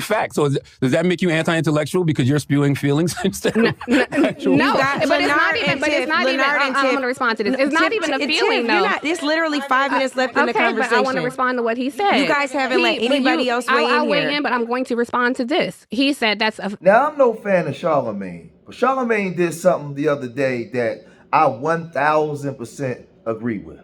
fact. So does that make you anti-intellectual because you're spewing feelings instead of actual No, facts? but it's not even. I'm going to respond to this. It's not even a feeling, though. It's literally 5 minutes left in the conversation. Okay, but I want to respond to what he said. You guys haven't let anybody else weigh in I'll here. weigh in, but I'm going to respond to this. He said that's a... Now, I'm no fan of Charlamagne, but Charlamagne did something the other day that I 1,000% agree with.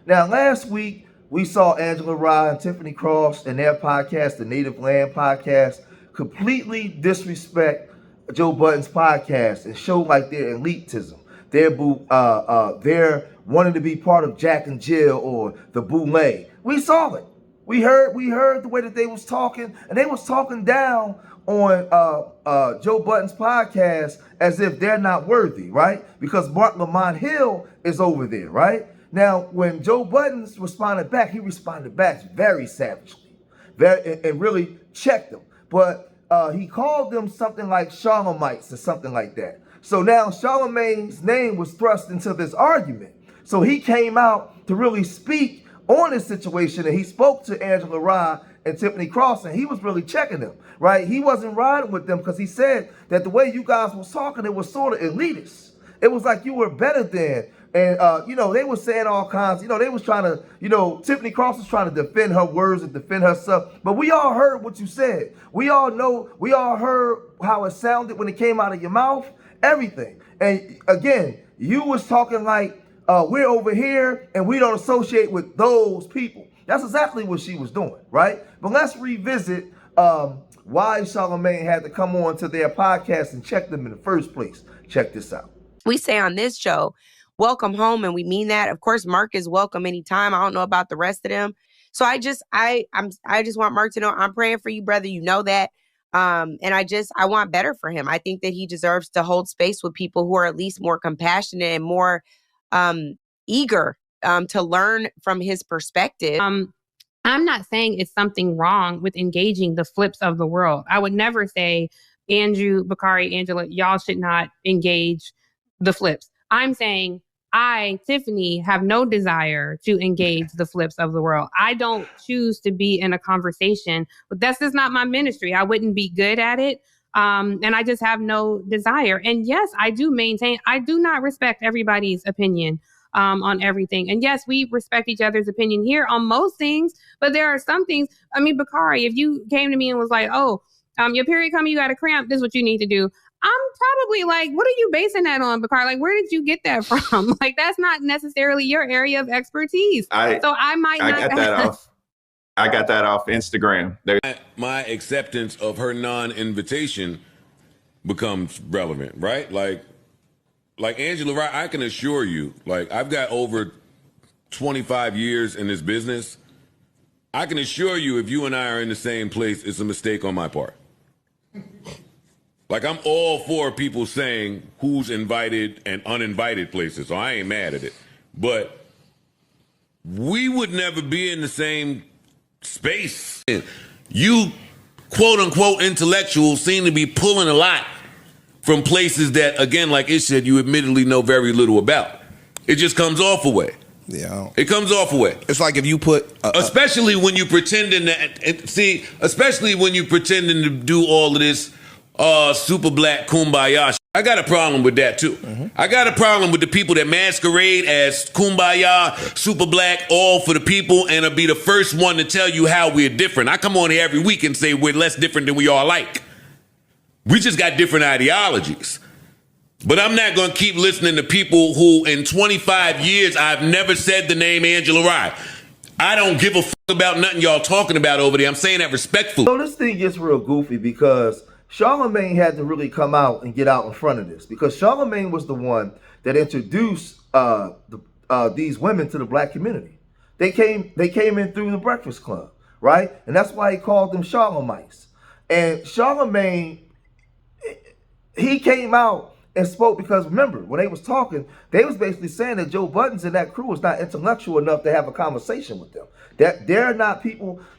Now, last week, we saw Angela Rye and Tiffany Cross in their podcast, the Native Land podcast, completely disrespect Joe Budden's podcast and show like their elitism. They're wanting to be part of Jack and Jill or the Boule. We saw it. We heard the way that they was talking, and they was talking down on Joe Budden's podcast as if they're not worthy, right? Because Mark Lamont Hill is over there, right? Now, when Joe Budden responded back, he responded back very savagely, and really checked them. But he called them something like Charlamites or something like that. So now Charlamagne's name was thrust into this argument. So he came out to really speak on this situation, and he spoke to Angela Rye and Tiffany Cross, and he was really checking them, right? He wasn't riding with them because he said that the way you guys was talking, it was sort of elitist. It was like you were better than. And, they were saying all kinds, they was trying to, Tiffany Cross was trying to defend her words and defend herself. But we all heard what you said. We all heard how it sounded when it came out of your mouth, everything. And again, you was talking like, we're over here and we don't associate with those people. That's exactly what she was doing, right? But let's revisit why Charlamagne had to come on to their podcast and check them in the first place. Check this out. We say on this show, welcome home, and we mean that. Of course, Mark is welcome anytime. I don't know about the rest of them. So I just want Mark to know I'm praying for you, brother. You know that. And I want better for him. I think that he deserves to hold space with people who are at least more compassionate and more eager to learn from his perspective. I'm not saying it's something wrong with engaging the flips of the world. I would never say, Andrew, Bakari, Angela, y'all should not engage the flips. I'm saying I, Tiffany, have no desire to engage the flips of the world. I don't choose to be in a conversation, but that's just not my ministry. I wouldn't be good at it. And I just have no desire. And yes, I do not respect everybody's opinion on everything. And yes, we respect each other's opinion here on most things, but there are some things. I mean, Bakari, if you came to me and was like, your period coming, you got a cramp, this is what you need to do. I'm probably like, what are you basing that on, Bakari? Like, where did you get that from? Like, that's not necessarily your area of expertise. I got that off Instagram. My acceptance of her non-invitation becomes relevant, right? Like Angela Wright, I can assure you, like, I've got over 25 years in this business. I can assure you, if you and I are in the same place, it's a mistake on my part. Like, I'm all for people saying who's invited and uninvited places, so I ain't mad at it. But we would never be in the same space. You, quote-unquote, intellectuals seem to be pulling a lot from places that, again, like it said, you admittedly know very little about. It just comes off a way. Yeah, it comes off a way. It's like if you put, especially when you pretending to do all of this super black kumbaya. I got a problem with that too. Mm-hmm. I got a problem with the people that masquerade as kumbaya, super black, all for the people, and I'll be the first one to tell you how we're different. I come on here every week and say we're less different than we all like. We just got different ideologies. But I'm not going to keep listening to people who in 25 years, I've never said the name Angela Rye. I don't give a fuck about nothing y'all talking about over there. I'm saying that respectfully. So this thing gets real goofy because Charlamagne had to really come out and get out in front of this, because Charlamagne was the one that introduced these women to the black community. They came in through the Breakfast Club, right? And that's why he called them Charlamites. And Charlamagne, he came out and spoke because, remember, when they was talking, they was basically saying that Joe Buddens and that crew was not intellectual enough to have a conversation with them. That they're not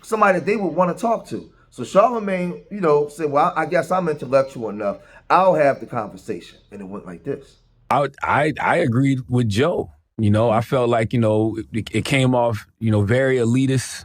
somebody that they would want to talk to. So Charlamagne, said, well, I guess I'm intellectual enough. I'll have the conversation. And it went like this. I agreed with Joe. I felt like, it came off, very elitist,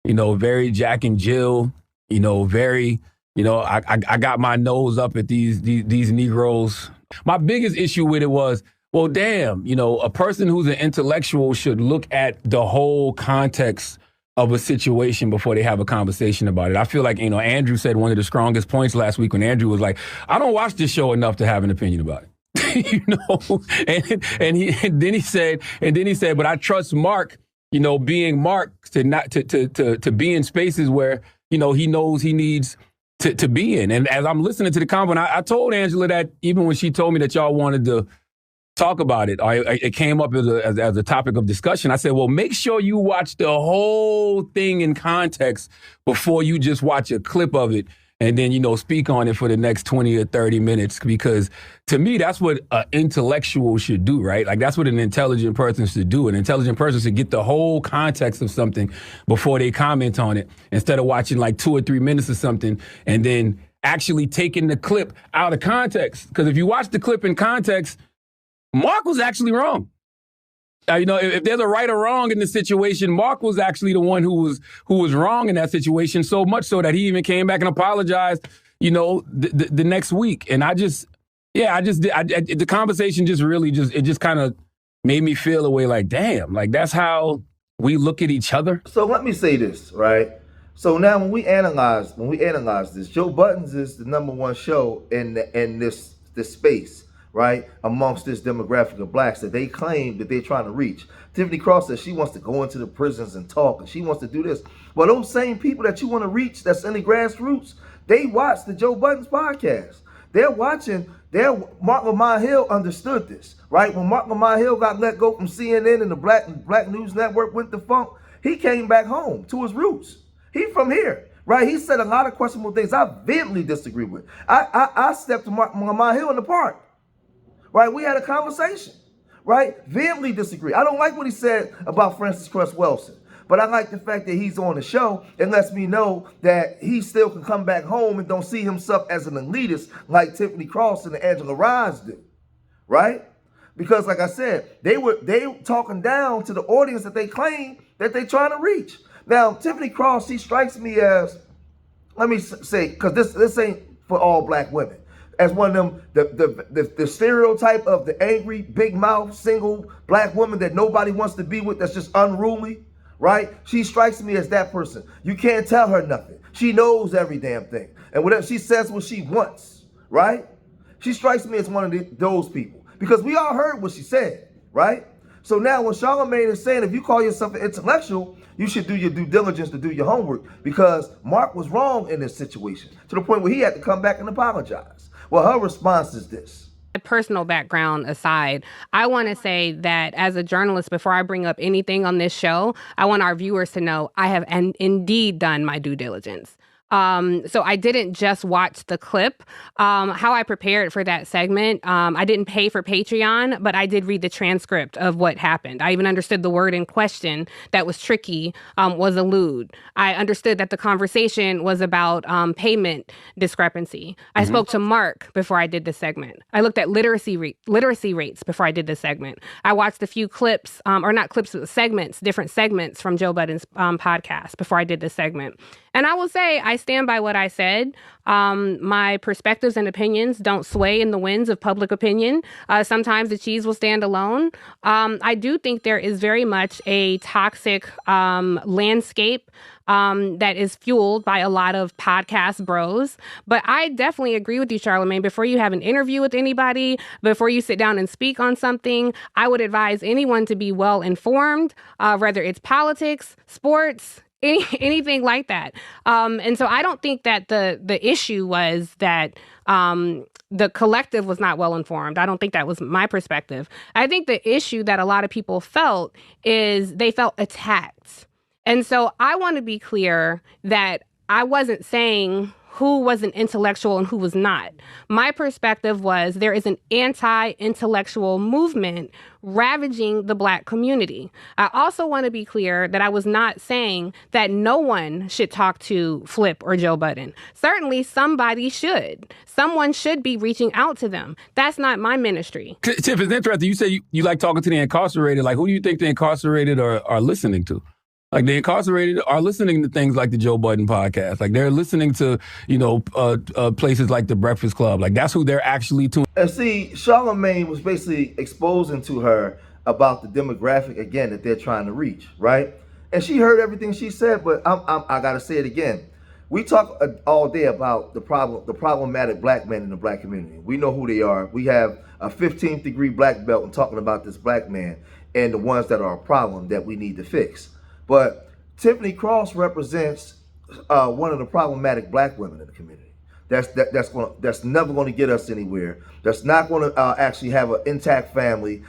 very Jack and Jill, very You know, I got my nose up at these Negroes. My biggest issue with it was, well, damn, you know, a person who's an intellectual should look at the whole context of a situation before they have a conversation about it. I feel like, you know, Andrew said one of the strongest points last week when Andrew was like, I don't watch this show enough to have an opinion about it. You know, and then he said, but I trust Mark, you know, being Mark to be in spaces where, you know, he knows he needs to be in. And as I'm listening to the convo, I told Angela that even when she told me that y'all wanted to talk about it, it came up as a topic of discussion. I said, well, make sure you watch the whole thing in context before you just watch a clip of it and then, you know, speak on it for the next 20 or 30 minutes. Because to me, that's what an intellectual should do, right? Like, that's what an intelligent person should do. An intelligent person should get the whole context of something before they comment on it, instead of watching like 2 or 3 minutes of something and then actually taking the clip out of context. Because if you watch the clip in context, Mark was actually wrong. You know, if there's a right or wrong in the situation, Mark was actually the one who was wrong in that situation, so much so that he even came back and apologized, you know, the next week. And the conversation just kind of made me feel a way like, damn, like that's how we look at each other. So let me say this, right? So now when we analyze this, Joe Buddens is the #1 show in this space, right, amongst this demographic of blacks that they claim that they're trying to reach. Tiffany Cross says she wants to go into the prisons and talk, and she wants to do this. Well, those same people that you want to reach that's in the grassroots, they watch the Joe Buddens podcast. Mark Lamont Hill understood this, right? When Mark Lamont Hill got let go from CNN and the Black News Network went defunct, he came back home to his roots. He from here. Right, he said a lot of questionable things I vehemently disagree with. I stepped to Mark Lamont Hill in the park. Right, we had a conversation, right? Vehemently disagree. I don't like what he said about Francis Cress Welsing, but I like the fact that he's on the show and lets me know that he still can come back home and don't see himself as an elitist like Tiffany Cross and Angela Rye do, right? Because like I said, they talking down to the audience that they claim that they're trying to reach. Now, Tiffany Cross, she strikes me as, let me say, because this ain't for all black women, as one of them, the stereotype of the angry, big mouth, single black woman that nobody wants to be with, that's just unruly, right? She strikes me as that person. You can't tell her nothing. She knows every damn thing. And whatever she says what she wants, right? She strikes me as one of those people. Because we all heard what she said, right? So now when Charlamagne is saying if you call yourself an intellectual, you should do your due diligence to do your homework, because Mark was wrong in this situation to the point where he had to come back and apologize. Well, her response is this. Personal background aside, I want to say that as a journalist, before I bring up anything on this show, I want our viewers to know I have indeed done my due diligence. So I didn't just watch the clip. How I prepared for that segment, I didn't pay for Patreon, but I did read the transcript of what happened. I even understood the word in question that was tricky, was allude. I understood that the conversation was about payment discrepancy. I spoke to Mark before I did this segment. I looked at literacy rates before I did this segment. I watched a few clips, or not clips, but segments, different segments from Joe Budden's podcast before I did this segment. And I will say, I stand by what I said. My perspectives and opinions don't sway in the winds of public opinion. Sometimes the cheese will stand alone. I do think there is very much a toxic landscape that is fueled by a lot of podcast bros. But I definitely agree with you, Charlamagne. Before you have an interview with anybody, before you sit down and speak on something, I would advise anyone to be well informed, whether it's politics, sports, anything like that. And so I don't think that the issue was that the collective was not well informed. I don't think that was my perspective. I think the issue that a lot of people felt is they felt attacked. And so I want to be clear that I wasn't saying who was an intellectual and who was not. My perspective was there is an anti-intellectual movement ravaging the Black community. I also want to be clear that I was not saying that no one should talk to Flip or Joe Budden. Certainly somebody should. Someone should be reaching out to them. That's not my ministry. Tiff, it's interesting. You say you like talking to the incarcerated. Like, who do you think the incarcerated are listening to? Like the incarcerated are listening to things like the Joe Budden podcast. Like they're listening to, places like the Breakfast Club. Like that's who they're actually tuning. And see, Charlamagne was basically exposing to her about the demographic again that they're trying to reach, right? And she heard everything she said, but I gotta say it again. We talk all day about the problematic black men in the black community. We know who they are. We have a 15th degree black belt and talking about this black man and the ones that are a problem that we need to fix. But Tiffany Cross represents one of the problematic black women in the community. That's never going to get us anywhere. That's not going to actually have an intact family.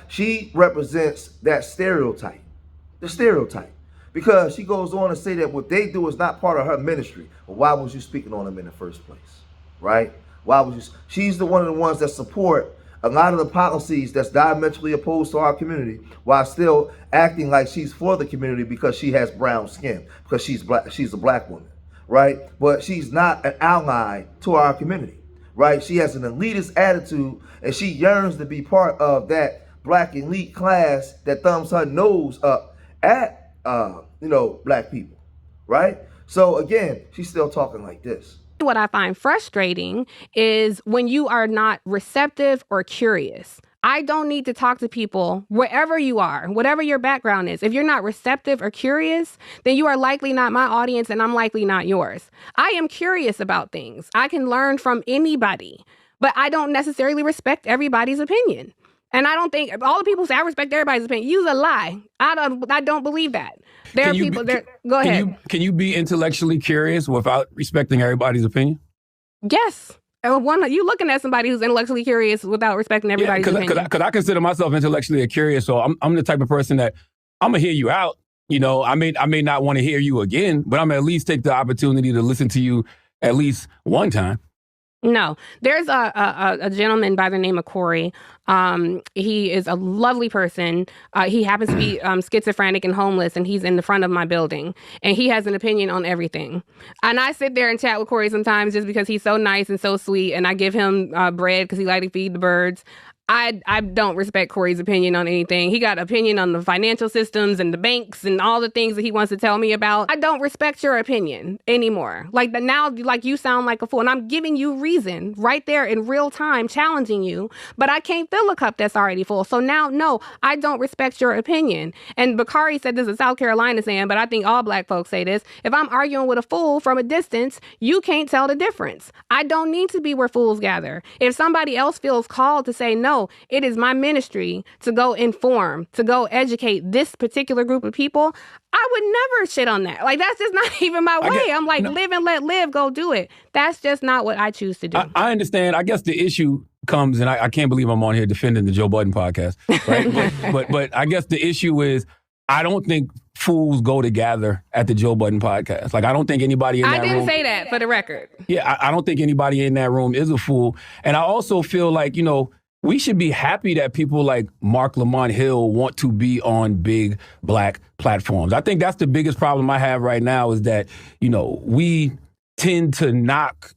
She represents that stereotype, the stereotype. Because she goes on to say that what they do is not part of her ministry. Well, why was you speaking on them in the first place, right? Why was you? She's one of the ones that support a lot of the policies that's diametrically opposed to our community, while still acting like she's for the community because she has brown skin, because she's black. She's a black woman, right? But she's not an ally to our community, right? She has an elitist attitude, and she yearns to be part of that black elite class that thumbs her nose up at black people, right? So again, she's still talking like this. What I find frustrating is when you are not receptive or curious. I don't need to talk to people wherever you are, whatever your background is. If you're not receptive or curious, then you are likely not my audience and I'm likely not yours. I am curious about things. I can learn from anybody, but I don't necessarily respect everybody's opinion. And I don't think all the people say I respect everybody's opinion. Use a lie. I don't believe that. There are people there. Go ahead. Can you be intellectually curious without respecting everybody's opinion? Yes. You looking at somebody who's intellectually curious without respecting everybody's opinion. Because I consider myself intellectually curious, so I'm the type of person that I'm gonna hear you out. I may not want to hear you again, but I'm gonna at least take the opportunity to listen to you at least one time. No, there's a gentleman by the name of Corey. He is a lovely person. He happens to be schizophrenic and homeless, and he's in the front of my building. And he has an opinion on everything. And I sit there and chat with Corey sometimes just because he's so nice and so sweet, and I give him bread because he likes to feed the birds. I don't respect Corey's opinion on anything. He got opinion on the financial systems and the banks and all the things that he wants to tell me about. I don't respect your opinion anymore. Now, you sound like a fool. And I'm giving you reason right there in real time, challenging you. But I can't fill a cup that's already full. So now, no, I don't respect your opinion. And Bakari said this is South Carolina saying, but I think all black folks say this. If I'm arguing with a fool from a distance, you can't tell the difference. I don't need to be where fools gather. If somebody else feels called to say no, it is my ministry to go inform, to go educate this particular group of people. I would never shit on that. That's just not even my way. I'm like, live and let live, go do it. That's just not what I choose to do. I understand. I guess the issue comes, and I can't believe I'm on here defending the Joe Budden podcast, right? but I guess the issue is, I don't think fools go together at the Joe Budden podcast. I don't think anybody in that room... I didn't say that, for the record. Yeah, I don't think anybody in that room is a fool. And I also feel like, we should be happy that people like Mark Lamont Hill want to be on big black platforms. I think that's the biggest problem I have right now is that, we tend to knock,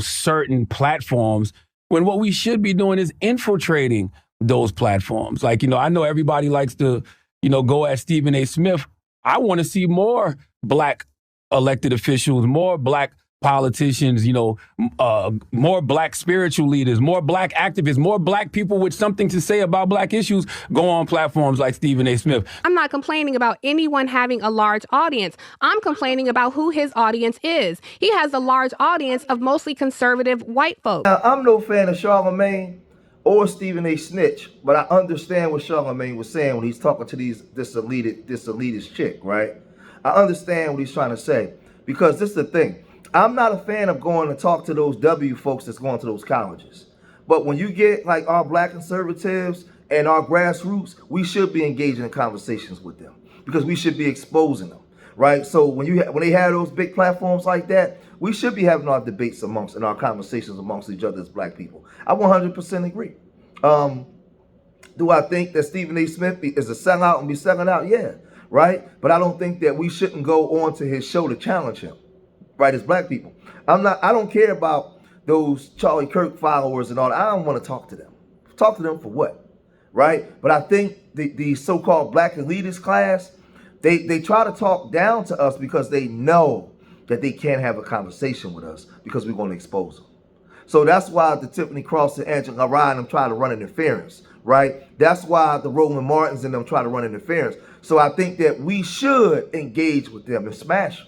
certain platforms when what we should be doing is infiltrating those platforms. I know everybody likes to, go at Stephen A. Smith. I want to see more black elected officials, more black politicians, more black spiritual leaders, more black activists, more black people with something to say about black issues go on platforms like Stephen A. Smith. I'm not complaining about anyone having a large audience. I'm complaining about who his audience is. He has a large audience of mostly conservative white folks. Now, I'm no fan of Charlamagne or Stephen A. Snitch, but I understand what Charlamagne was saying when he's talking to this elitist chick, right? I understand what he's trying to say, because this is the thing. I'm not a fan of going to talk to those W folks that's going to those colleges. But when you get our black conservatives and our grassroots, we should be engaging in conversations with them because we should be exposing them, right? So when they have those big platforms like that, we should be having our debates and our conversations amongst each other as black people. I 100% agree. Do I think that Stephen A. Smith is a sellout and be selling out? Yeah, right? But I don't think that we shouldn't go on to his show to challenge him. Right, as black people. I don't care about those Charlie Kirk followers and all that. I don't want to talk to them. Talk to them for what? Right? But I think the so-called black elitist class, They try to talk down to us because they know that they can't have a conversation with us because we're going to expose them. So that's why the Tiffany Cross and Angela Rye and them try to run interference, right? That's why the Roland Martins and them try to run interference. So I think that we should engage with them and smash them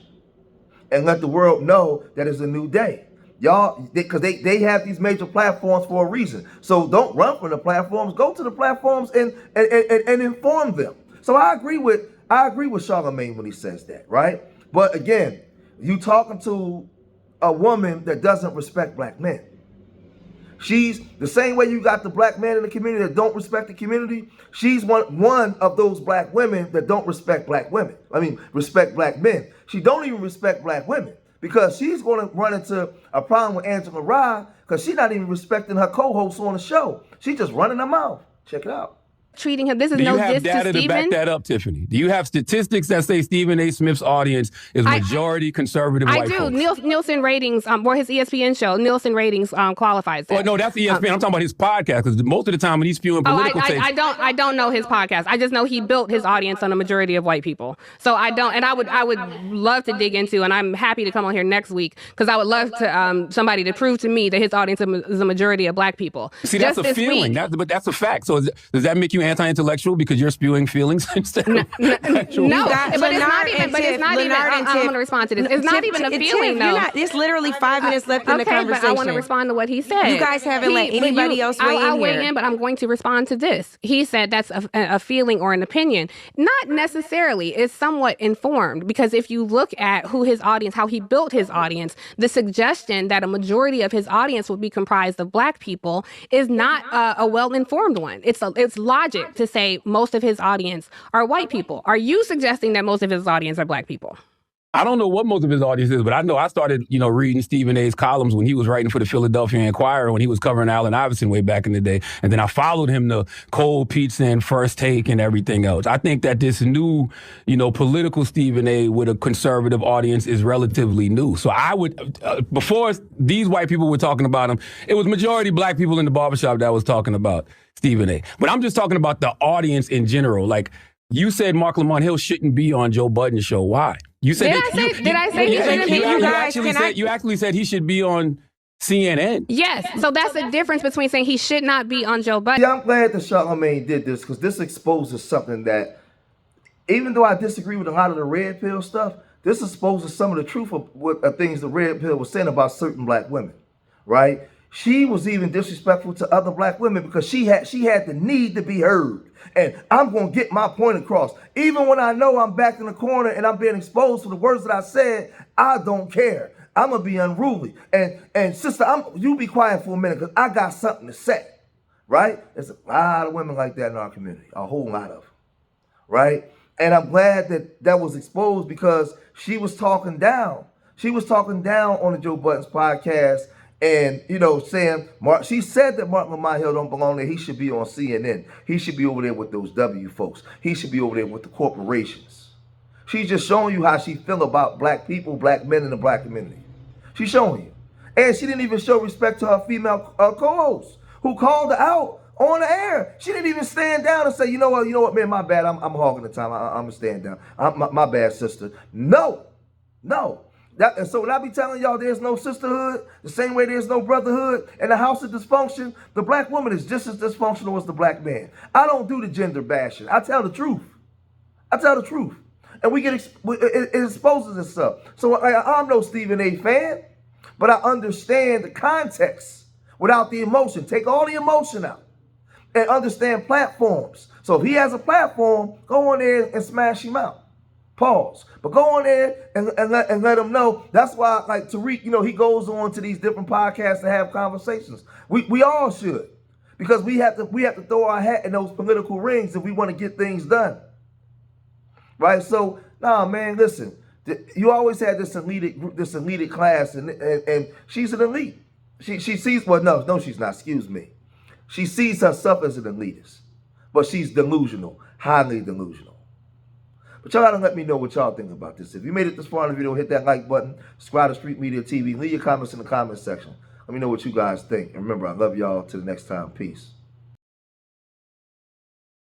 and let the world know that it's a new day. Y'all, because they have these major platforms for a reason. So don't run from the platforms. Go to the platforms and inform them. So I agree with Charlamagne when he says that, right? But again, you talking to a woman that doesn't respect black men. She's the same way you got the black men in the community that don't respect the community. She's one of those black women that don't respect black women. I mean, respect black men. She don't even respect black women because she's going to run into a problem with Angela Rye because she's not even respecting her co-hosts on the show. She's just running her mouth. Check it out. Treating him. This is Do you no have diss to data to back Stephen. that up, Tiffany? Do you have statistics that say Stephen A. Smith's audience is majority conservative I white do. folks? Nielsen ratings, or his ESPN show, Nielsen ratings qualifies that. Well, no, that's ESPN. I'm talking about his podcast because most of the time when he's spewing political takes. I don't know his podcast. I just know he built his audience on a majority of white people. So I don't, and I would love to dig into, and I'm happy to come on here next week because I would love to somebody to prove to me that his audience is a majority of black people. See, that's a feeling, but that's a fact. So does that make you anti-intellectual because you're spewing feelings instead of actual No, facts? but it's not even. But it's not even. I'm going to respond to this. It's not even a feeling, though. There's literally 5 minutes left in the Okay, conversation. but I want to respond to what he said. You guys haven't let anybody else weigh in I'll weigh here. in, but I'm going to respond to this. He said that's a feeling or an opinion. Not necessarily. It's somewhat informed because if you look at who his audience, how he built his audience, the suggestion that a majority of his audience would be comprised of black people is not a well-informed one. It's logic to say most of his audience are white people. Are you suggesting that most of his audience are black people? I don't know what most of his audience is, but I know I started, reading Stephen A.'s columns when he was writing for the Philadelphia Inquirer when he was covering Allen Iverson way back in the day. And then I followed him to Cold Pizza and First Take and everything else. I think that this new, political Stephen A. with a conservative audience is relatively new. So I would, before these white people were talking about him, it was majority black people in the barbershop that was talking about Stephen A. But I'm just talking about the audience in general. Like, you said Mark Lamont Hill shouldn't be on Joe Budden's show. Why? You said Did I say he shouldn't be? You actually said he should be on CNN. Yes. So that's the difference between saying he should not be on Joe Budden. Yeah, I'm glad that Charlamagne did this because this exposes something that, even though I disagree with a lot of the red pill stuff, this exposes some of the truth of what things the red pill was saying about certain black women, right? She was even disrespectful to other black women because she had the need to be heard. And I'm going to get my point across. Even when I know I'm back in the corner and I'm being exposed for the words that I said, I don't care. I'm going to be unruly. And sister, you be quiet for a minute because I got something to say, right? There's a lot of women like that in our community, a whole lot of them, right? And I'm glad that was exposed because she was talking down. She was talking down on the Joe Budden's podcast. And, saying, she said that Mark Lamont Hill don't belong there. He should be on CNN. He should be over there with those W folks. He should be over there with the corporations. She's just showing you how she feel about black people, black men in the black community. She's showing you. And she didn't even show respect to her female co-host who called her out on the air. She didn't even stand down and say, you know what, man, my bad. I'm hogging the time. I'm going to stand down. My bad, sister. No. And so when I be telling y'all there's no sisterhood, the same way there's no brotherhood, in the house of dysfunction, the black woman is just as dysfunctional as the black man. I don't do the gender bashing. I tell the truth. And it exposes itself. So I'm no Stephen A. fan, but I understand the context without the emotion. Take all the emotion out and understand platforms. So if he has a platform, go on there and smash him out. Pause. But go on there and let him know. That's why, like Tariq, he goes on to these different podcasts to have conversations. We all should, because we have to throw our hat in those political rings if we want to get things done. Right? So, man, listen. You always had this elite class, and she's an elite. She sees no, she's not. Excuse me. She sees herself as an elitist, but she's delusional, highly delusional. But y'all gotta let me know what y'all think about this. If you made it this far in the video, hit that like button, subscribe to Street Media TV, leave your comments in the comment section. Let me know what you guys think. And remember, I love y'all. Till the next time. Peace.